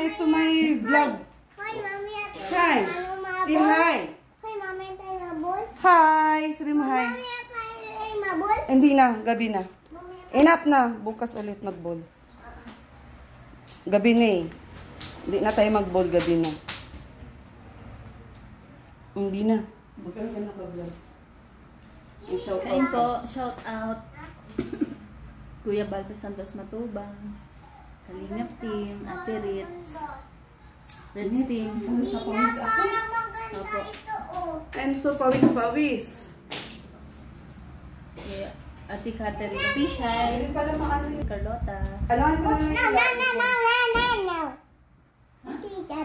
Hi to my vlog. Hi, Mami. Hi. Say hi. Hi, Mami. Tayo mabol. Hi. Sabi mo hi. Mami, tayo mabol. Hindi na. Gabi na. Enough na. Bukas ulit mag-ball. Gabi na eh. Hindi na tayo mag-ball. Gabi na. Hindi na. Magkano ka naka-vlog? Shout Kain out. po, shout out. Kuya Balpe Santos Matubang, Kalingap Team, Ate Ritz, Reds Team. Pawis na pawis ako. Opo. I'm so pawis-pawis. Kuya Ate Catherine Official, Hindi pala maano yun. Carlota. Alam ko na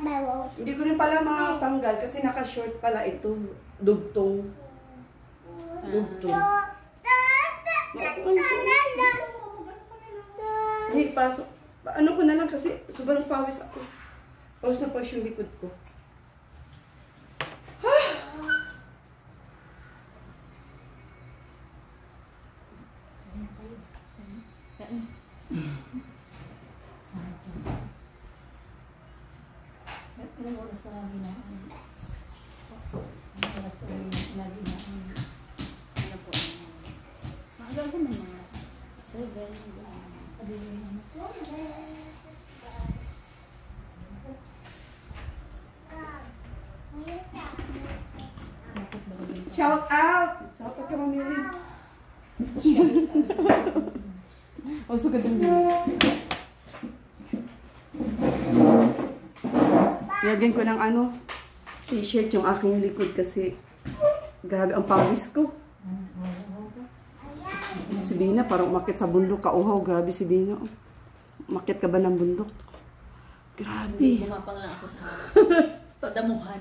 No. Hindi ko rin pala makatanggal kasi naka-short pala ito. Dugtong. Dugtong. Hey, pasok. Ano ko na lang kasi sobrang pawis ako. Pawis na pawis yung likod ko. Ilang oras ka lang ginaan? Ilang oras ka lang ginaan? Ano po? Maaga ko may mga 7. Shout out! Shout out ka, Mamili. Oh, so ganda din. Lagyan ko ng ano, t-shirt yung aking likod kasi grabe ang pawis ko. Si Bina, parang umakit sa bundok. Kauhaw, grabe si Bina. Umakit ka ba ng bundok? Grabe. Bumapang lang ako sa damuhan.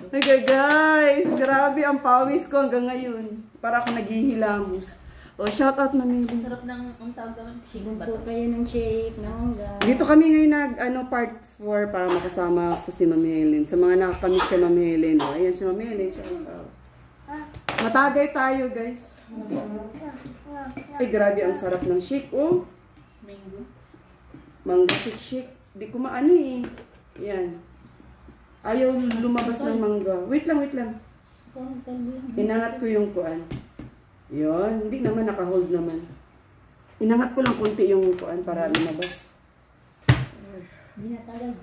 Okay guys, grabe ang pawis ko hanggang ngayon. Para ako naghihilamos. O, shout out Mamili. Sarap ng ang tawag naman, shake ba Po to? kayo ng shake, ng hangga. Dito kami ngayon part 4 para makasama ko si Mami Helen. Sa mga nakakamiss kay Mami Helen. O, ayan si Mami Helen. Shout out. Matagay tayo guys. Ay, grabe ang sarap ng shake. Oh, Mango. mango shake. Di ko maano eh. Yan. Ayaw lumabas ng mangga. Wait lang, wait lang. Inangat ko yung kuan. Yun. Hindi naman naka-hold naman. Inangat ko lang konti yung kuan para lumabas. Hindi na talag.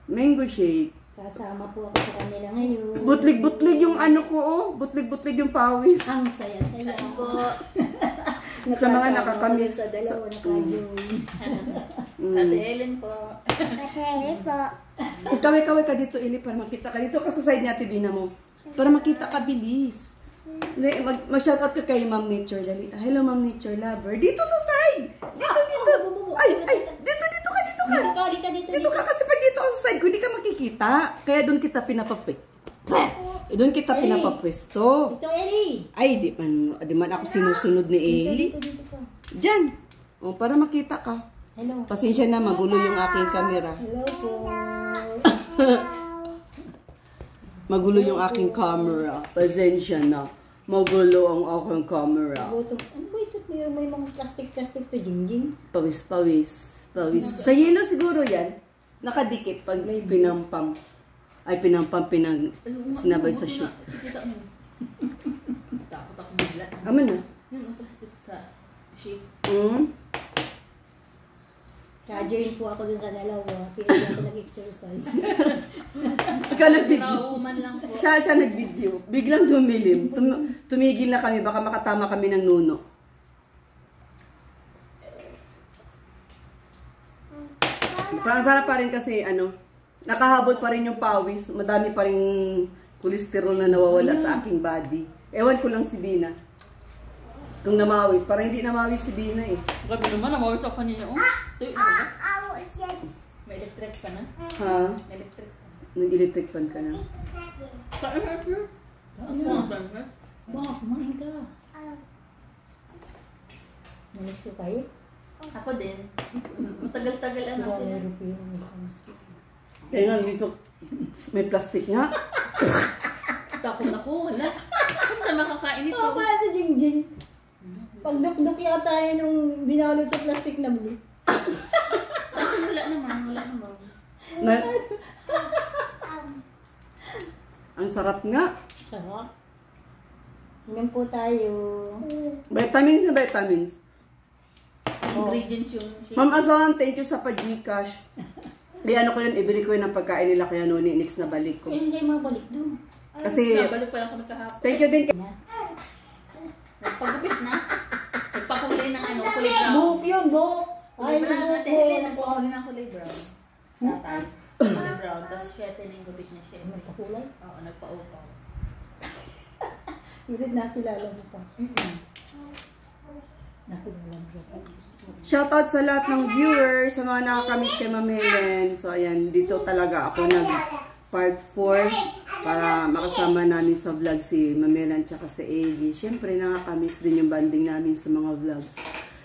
Mango shake. Kasama po ako sa kanila ngayon. Butlig-butlig yung ano ko, oh. Butlig-butlig yung pawis. Ang saya-saya. Kain po. Sa mga nakakamiss. Sa dalawa naka-join. Ate Helen po. Kasi po. Kaway-kaway ka dito, Ili, para makita ka. Dito ka sa side niya, Tibina mo. Para makita ka, bilis. Mag-shoutout ka kay Ma'am Nature. Dali. Hello, Ma'am Nature Lover. Dito sa side! Dito, dito. Ay, dito, dito ka, dito ka. Dito ka, dito. Dito ka kasi pag dito sa side ko, hindi ka makikita. Kaya doon kita doon kita pinapapwesto. Dito, Eli. Ay, di man ako sinusunod ni Eli. Dito ka. Diyan. O, para makita ka. Hello. Pasensya na, magulo yung aking camera. Hello po. Magulo yung aking camera. Pasensya na. Magulo ang aking camera. Ano ba ito? May mga plastic pa, jingjing. Pawis. Sa yelo siguro yan. Nakadikit pag pinampam. Ay, sinabay sa sheet. Kita mo. Takot ako bigla. Aman na. Yun, ang plastic sa sheet. Ka-join po ako dun sa dalawa. Pero hindi ako nag-exercise. Ikaw nag-video. Trauman lang po. Siya nag-video. Biglang dumilim. Tumigil na kami. Baka makatama kami ng nuno. Parang sana pa rin kasi, nakahabol pa rin yung pawis. Madami pa rin cholesterol na nawawala sa aking body. Ewan ko lang si Bina. Itong namawis. Parang hindi namawis si Bina eh. Grabe naman, namawis ako kanina. Oh, tuyo na ba? May electric pa na? Ha? May electric pa. Nag-electric pan ka na. Kain na ito. Ba, kumain ka. Nalis ko kayo? Ako din. Matagal-tagal ang natin. Kaya nga dito, may plastic nga. Takot ako, wala. Kung na makakain ito. Oh, para sa jingjing. Pagdukduk yata yun nung binalot sa plastic na blue. Kasi wala naman. Na, ang sarap nga. Sarap. Inom po tayo. Vitamins na vitamins. Ingredients yung shake. Ma'am Azon, thank you sa pa-Gcash. Di ano ko yun, ibili ko yun ng pagkain nila kaya noon, next na balik ko. Kaya hindi mabalik doon. Kasi, Nabalik pa lang ako nagkahapon. thank you din. Nagpagupit na. Nagpakulay ng ano, kulay brown. Buhok yun, buhok. Kulay brown natin. Hindi, nagpakulay ng kulay brown. Tatay. Kulay brown. Tapos siya, tinigupit niya siya. Nagpakulay? Oo, nagpa-upaw. Hindi nakilala mo pa. Nakilala mo pa. Shoutout sa lahat ng viewers, sa mga nakakamiss kay Ma'am Helen. So, ayan, dito talaga ako nag part 4 para makasama namin sa vlog si Ma'am Helen tsaka si Amy. Siyempre, nakakamiss din yung banding namin sa mga vlogs.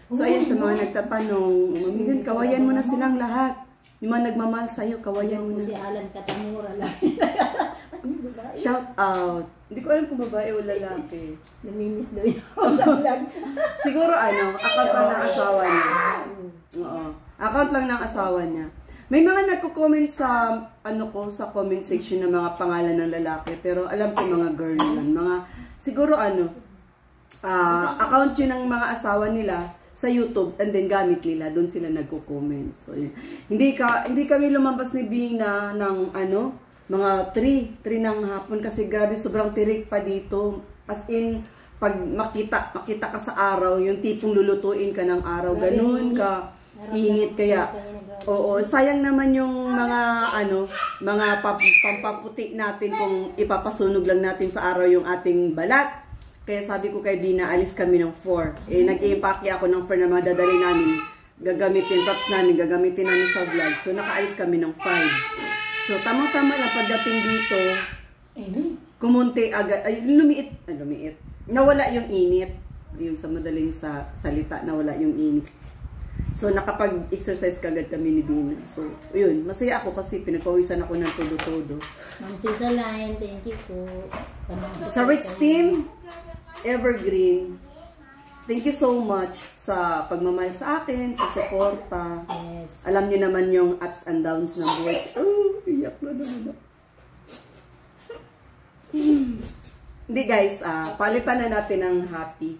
So, ayan, sa mga nagtatanong, Ma'am Helen, kawayan mo na silang lahat. Yung mga nagmamahal sa'yo, kawayan mo Si na. Alan Katamura lang. Shout out. Hindi ko alam kung babae o lalaki. Namimiss daw yun ako sa vlog. Siguro account lang ng asawa niya. Oo. Account lang ng asawa niya. May mga nagko-comment sa sa comment section ng mga pangalan ng lalaki, pero alam ko mga girl yun. Mga siguro account yun ng mga asawa nila sa YouTube and then gamit nila, doon sila nagko-comment. So yun. Hindi kami lumabas ni Bina ng mga 3 ng hapon kasi grabe sobrang tirik pa dito. As in, pag makita ka sa araw, yung tipong lulutuin ka ng araw, ganun ka init. Kaya, oo, sayang naman yung mga pampaputi natin kung ipapasunog lang natin sa araw yung ating balat. Kaya sabi ko kay Bina, alis kami ng 4. Nag-i-impake ako ng 4 na madadali namin. Gagamitin namin sa vlog. So, nakaalis kami ng 5. So, tama-tama lang pagdating dito, kumunti agad, lumiit. Nawala yung init. Yung sa madaling salita, nawala yung init. So, nakapag-exercise kagad kami ni Bina. So, yun, masaya ako kasi pinagpawisan ako ng todo-todo. Ma'am Cisaline, thank you po. Sa Rich Team, Evergreen, thank you so much sa pagmamahal sa akin, sa suporta. Yes. Alam niyo naman yung ups and downs ng buhay. Iyak na naman. Hindi guys, palitan na natin ng happy.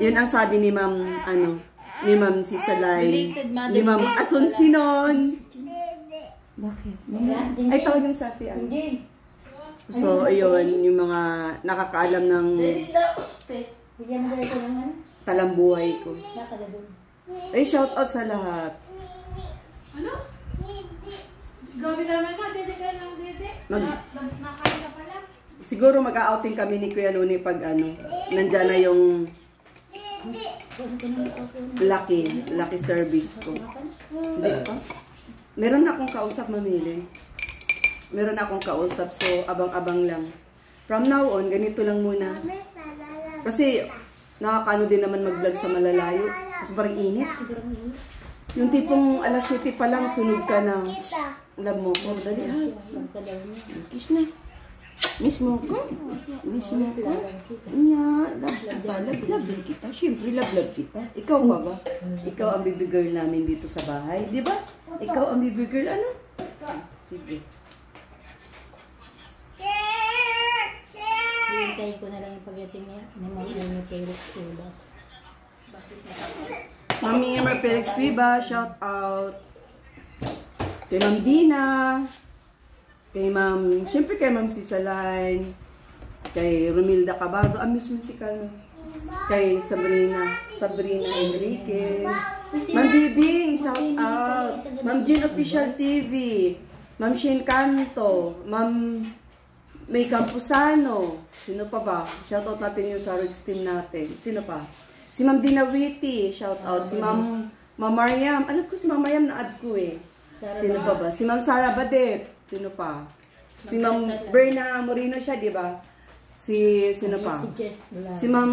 Yun ang sabi ni Ma'am, ni Ma'am Cisaline, ni Ma'am Asuncion. Bakit? Ay, tawag yung sa ate. Hindi. So, ayun, yung mga nakakaalam ng Bigyan mo dito ng talambuhay ko. nakala doon. Ay, shout out sa lahat. Ano? Grabe naman ka, dede ka lang, dede. Nakain ka pala. Siguro mag-outing kami ni Kuya Luni pag nandyan na yung lucky service ko. Hindi pa. Meron na akong kausap, mamili. Meron na akong kausap, so abang-abang lang. From now on, ganito lang muna. Kasi nakakaano din naman mag-vlog sa malalayo. Sobrang init. Yung tipong alas 7 pa lang, sunog ka na. Love mo ko. Dali ha. Kiss na. Miss mo ko. Miss mo ko. Love din kita. Siyempre, love kita. Ikaw pa ba? Ikaw ang baby girl namin dito sa bahay. Di ba? Ikaw ang baby girl. Ano? Sige. Hintayin ko na lang yung pagdating niya ni Ma'am Amy Felix Cuevas. Mami Emma Felix Viva, shout out. Kay Ma'am Dina. Kay Ma'am, siyempre kay Ma'am Cisaline. Kay Romilda Cabago. Miss musical na. Kay Sabrina Enriquez. Ma'am Bibing, shout out. Ma'am Jean Official TV. Ma'am Shane Canto. Ma'am May Campusano. Sino pa ba? Shout out natin yung sa Rich Team natin. Sino pa? Si Ma'am Dina Witty. Shout out. Si Ma'am Mariam. Alam ko si Ma'am Mariam na-add ko eh. Sino pa ba? Si Ma'am Sara Badet. Sino pa? Si Ma'am Berna Moreno siya, di ba? Sino pa? Si Ma'am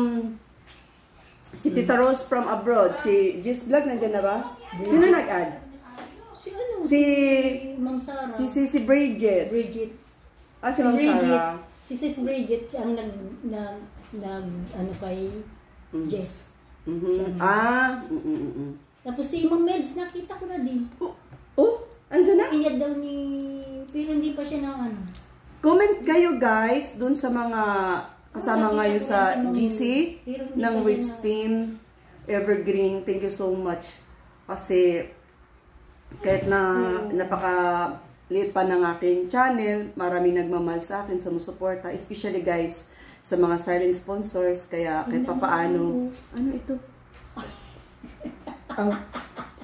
si Tita Rose from abroad. Si Jess Vlog nandiyan na ba? Sino nag-add? Si Ma'am Sara. Si Bridget. Si Ma'am Bridget. Sara. Si Sis Bridget ang nag ano kay Jess. Tapos si Ma'am Mels, nakita ko na din. Oh, andyan na. Inad daw ni... Pero hindi pa siya na ano. Comment kayo guys dun sa mga kasama ngayon sa GC ng Rich Team Evergreen. Thank you so much. Kasi kahit na napaka-late pa ng aking channel, maraming nagmamahal sa akin, sumusuporta. Especially guys, sa mga silent sponsors. Kaya kahit papaano, ano ito?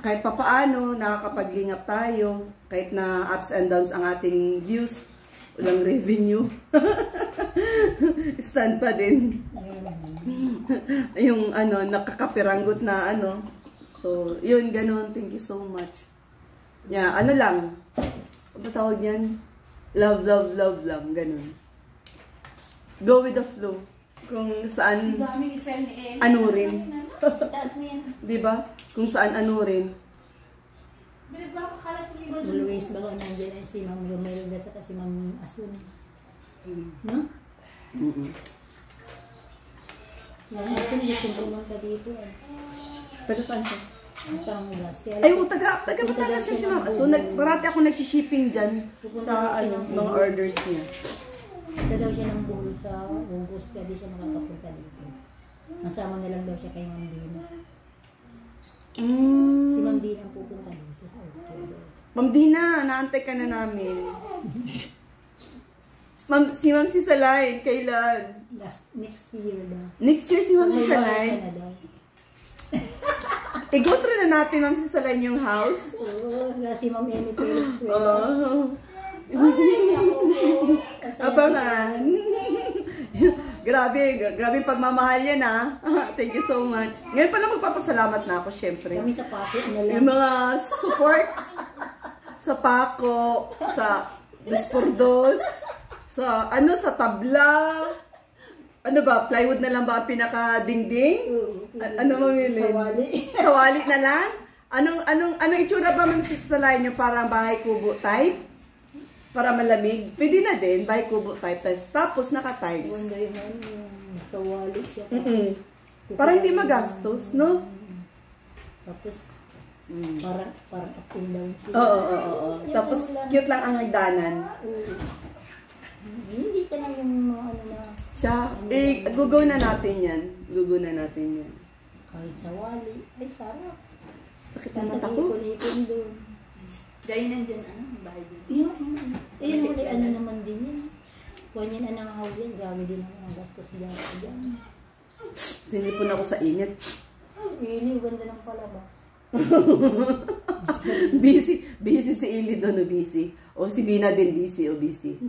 Kahit papaano, nakakapaglingap tayo. Kahit na ups and downs ang ating views, walang revenue. Stand pa din. Yung ano, nakakapiranggot na ano. So, yun, ganun. Thank you so much. Yeah, ano lang. Ano tawag yan? Love, love, love lang. Ganun. Go with the flow. Kung saan, Daming style ni Ellen. ano rin. Taas mo yan. Diba? Kung saan ano rin. Bilag ba ako kalat yung iba dun? Always ba kung nandiyan ay si Ma'am Romelda sa si Ma'am Asun. No? Si Ma'am Asun, gusto pumunta dito eh. Taga saan siya? Batangas. Ay, taga Batangas siya si Mama. So, parati ako nagsishipping dyan sa ano, mga orders niya. Ito daw siya ng buhol sa August, kaya di siya makakapunta dito. Masama na lang daw siya kay Ma'am Dina. Si Ma'am Dina ang pupunta dito sa October. Ma'am Dina, naantay ka na namin. Si Ma'am Sisalay, kailan? Next year daw. Next year si Ma'am May Sisalay. bahay ka na daw. I-go through na natin, Ma'am Sisalay, yung house. Oo, si Ma'am Amy Felix. Abangan. grabe pagmamahal yan ha. Thank you so much. Ngayon pala magpapasalamat na ako, syempre. Kami sa pati, ano lang. Yung mga support sa Paco, sa Bispordos, sa ano, sa tabla. Ano ba, plywood na lang ba ang pinaka-dingding? Ano mamili? Sa wali na lang? Anong itsura ba man sa line nyo? Parang bahay kubo type? Para malamig? Pwede na din, bahay kubo type. Tapos naka-tiles. Wanda yung sa wali siya. Para hindi magastos, no? Tapos, parang up and down siya. Oo. Tapos cute lang ang hagdanan. Hindi ka na yung mga ano na. Siya, gugo na natin yan. Gugo na natin yan. Kahit sa wali. Ay, sarap. Sakit na Nasa mata ko. ikon doon. Gaya nandyan, ano? Bahay din. Ayun, huli, ano naman din yan. Kung yan ang nangahaw yan, grabe din ang gastos dyan. Sinipon ako sa init. Really, ganda ng palabas. Busy si Ili doon, busy. O si Bina din busy, busy.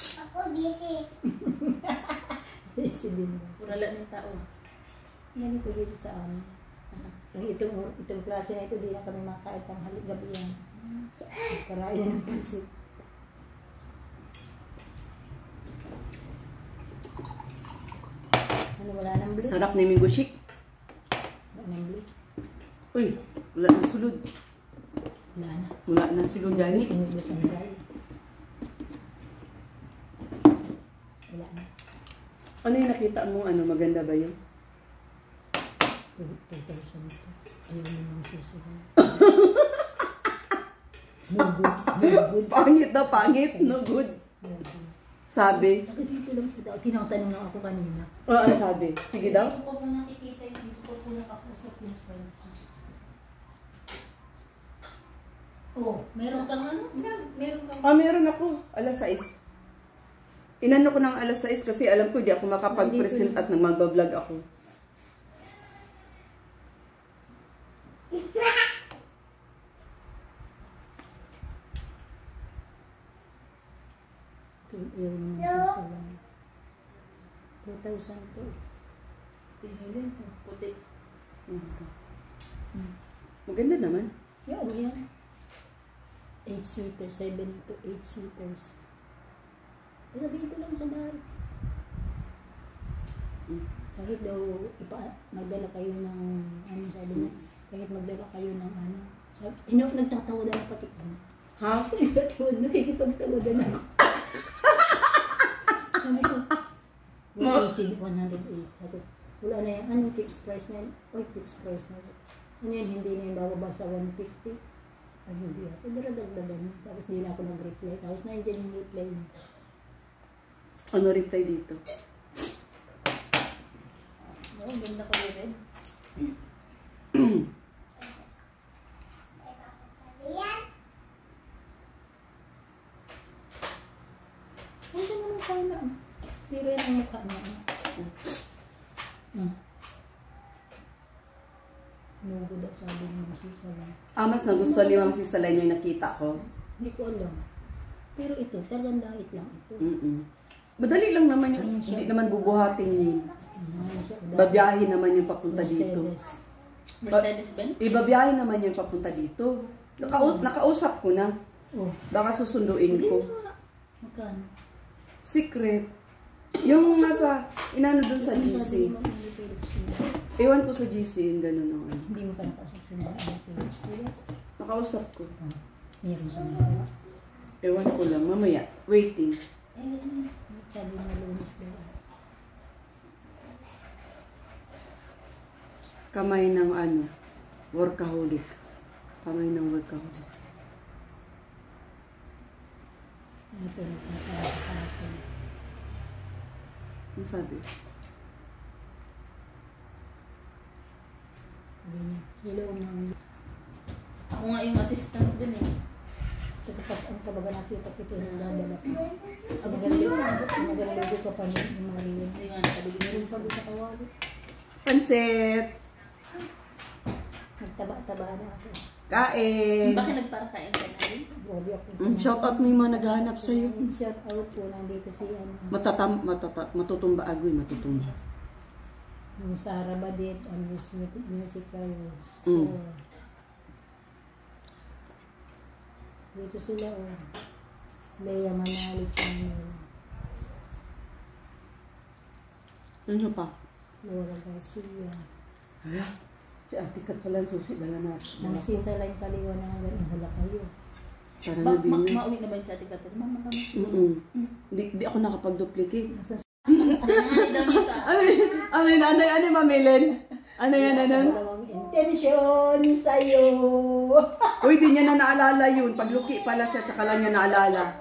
Ako busy. Busy din. Purala ng tao. Yan ito dito sa amin. Itong klase na ito, di na kami makain pang halik gabi yan. Karain na ng pansit. Ano, wala nang blue? Sarap ni Mingo Chic. Wala nang blue? Uy, wala na sulod. Wala na. Wala na sulod gani. Inubos ang dry. Wala na. Ano yung nakita mo? Ano, maganda ba yun? 2,000 ito. Ayaw mo nang sisigaw. No good. No good. Pangit na pangit. No good. No good. Sabi. Taga dito lang sa tao. Tinatanong lang ako kanina. Ano sabi? Sige daw. Hindi ko po nakikita yung hindi ko po nakakusap yung friend ko. Oh, meron kang ano? Meron kang... Meron ako. Alas 6. Inano ko ng alas 6 kasi alam ko di ako makapag-present at nang magbablog ako. Ayaw mo nang sisigaw. 2,000 to. Hindi, puti. Maganda naman. Yan, yan. 8-seaters, 7 to 8 seaters. Pero dito lang sa dahil. Kahit daw magdala kayo ng ano sabi niya, kahit magdala kayo ng ano. Nagtatawadan na pati kami. Ha? Nakikipagtawadan ako. Sabi ko, 108. Sabi ko, Wala na yung ano, fixed price na yun. Oy, fixed price na yun. Ano yun, hindi na yung bababa sa 150. Ay, hindi ako. Daradagdagan. Tapos di na ako nag-reply. Tapos nandiyan yung reply mo. Ano reply dito? Oo, ganda ko rin. Yan. Nandiyan naman sana. Pero yan ang mukha niya. Nugo daw sabi ni Ma'am Sisalay. Mas nagustuhan ni Ma'am Sisalay yung nakita ko. Hindi ko alam. Pero ito, talagang dahit lang ito. Madali lang naman yun. Hindi naman bubuhatin yun. Babiyahin naman yung papunta dito. Mercedes-Benz? Ibabiyahin naman yung papunta dito. Nakausap ko na. Oh. Baka susunduin ko. Magkano? Secret. Yung nasa, inano dun sa GC. Ewan ko sa GC yung gano'n o ano. Hindi mo pa nakausap sa mga Philips. Nakausap ko. Meron sa mga. Ewan ko lang. Mamaya. Waiting. Sabi na lunes daw. Kamay ng ano. Workaholic. Kamay ng workaholic. Ito na sa akin. Ano sabi? Ganyan. Hello, ma'am. Ako nga yung assistant dun eh. Tapos ang kabaga nakita ko pinagdadala ko. Ang magalugo ka pa niya yung mga riyan. Hindi nga nakabigin Meron pa doon sa kawali. Pansit! Nagtaba-taba na ako. Kain! Bakit nagparakain ka na rin? Grabe ako. Shout out mo yung mga naghahanap sa'yo. Shout out po. Nandito si ano. Matutumba agoy, matutumba. Yung Sarah Badet, ang musicals. Dito sila oh. Leia Manalo Channel. Ano pa? Laura Garcia. Hala, si Ate Kat pala ang susi, dala natin. Nang sisalay kaliwa na hanggang hala kayo. Para na din yun. Mauwi na ba yung sa ating katin? Mama kami. Di ako nakapag-duplicate. Nasa Ano mamilin? Ano yan, dalawang intention sa'yo. Uy, di niya na naalala yun. Pagluki pala siya, tsaka lang niya naalala.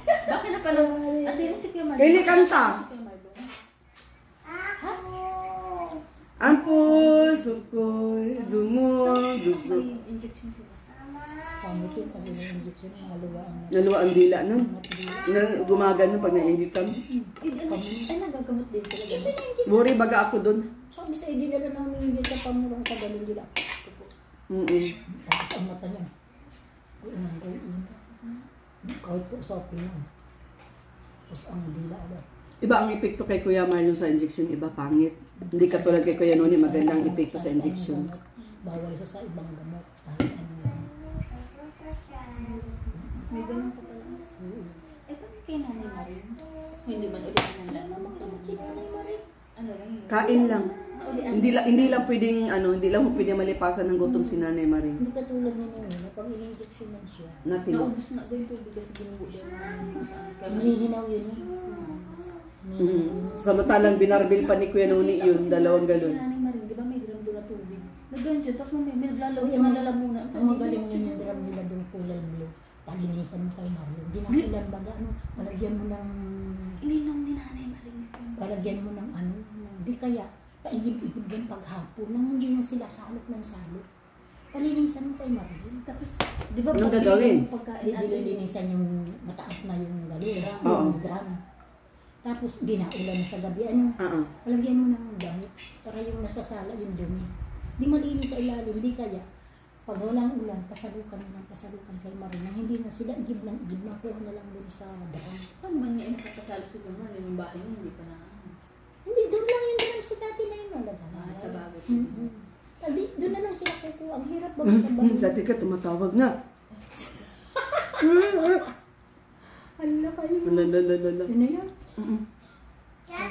Bakit na pala? Ate rin si Kuya Marlon. Kaya kanta. Si Kuya Marlon. Ang puso ko'y dumudugo. May injection sila. Pamitin pag yung injection ng haluan. Naluwa ang dila nun. Gumagano pag na-inject kami. Ay, nagagamot din talaga. Worry baga ako dun. Sabi sa idinala namin yung sa pamurang tagalong dila. Tapos ang mata niya. Kahit po sa akin lang. Tapos ang dila ba? Iba ang epekto kay Kuya Marlon sa injection, iba pangit. Hindi katulad kay Kuya Noni, magandang epekto sa injection. Bawal siya sa ibang gamot. Kahit ano lang. May ganun pa pala. Eh, bakit kay Nanay Marin? Hindi man ulit ng lana. Magkamot si Nanay Marin. Ano lang yun? Kain lang. Hindi lang pwedeng hindi lang pwedeng malipasan ng gutom si Nanay Maring. Hindi katulad ninyo eh. Pag in-injection man siya. Natin. Naubos na doon tubig kasi ginugo din sa Hinihinaw yun eh. Samantalang binarbil pa ni Kuya Noni yun, dalawang Si galon. Nanay Marin, di ba may drum doon na tubig? Nagganyan, tapos may naglalaw Uy, yung lalamunan. Ang magaling nun yung drum nila doon kulay blue. Palinisan mo kay Marlon. Di na kailan baga ano. Palagyan mo ng... Ininom ni Nanay Marin. Palagyan mo ng ano. Di kaya paigib-igib din paghapon. Nang hindi na sila salot ng salot. Palinisan mo kay Marlon. Tapos, di ba Anong gagawin? yung pagkain Di natin? dililinisan yung mataas na yung galon. Oo. Yung drum. Tapos ginaulan na sa gabi. Ano? Palagyan mo ng damit para yung nasasala yung dumi. Di malinis sa ilalim. Di kaya pag walang ulan, pasalukan kay Marlon. Nang hindi na sila igib na kuha na lang dun sa drum. Paano man niya nakakasalo si Kuya Marlon? Yung bahay niya, hindi pa na. Hindi, doon lang yung drum sa dati na yun. Sa bagot. Doon na lang sila kukuha. Ang hirap ba sa bago? Sa Ate Kat, tumatawag na. Hala kayo. Lalalala. Yun na yun. Kaya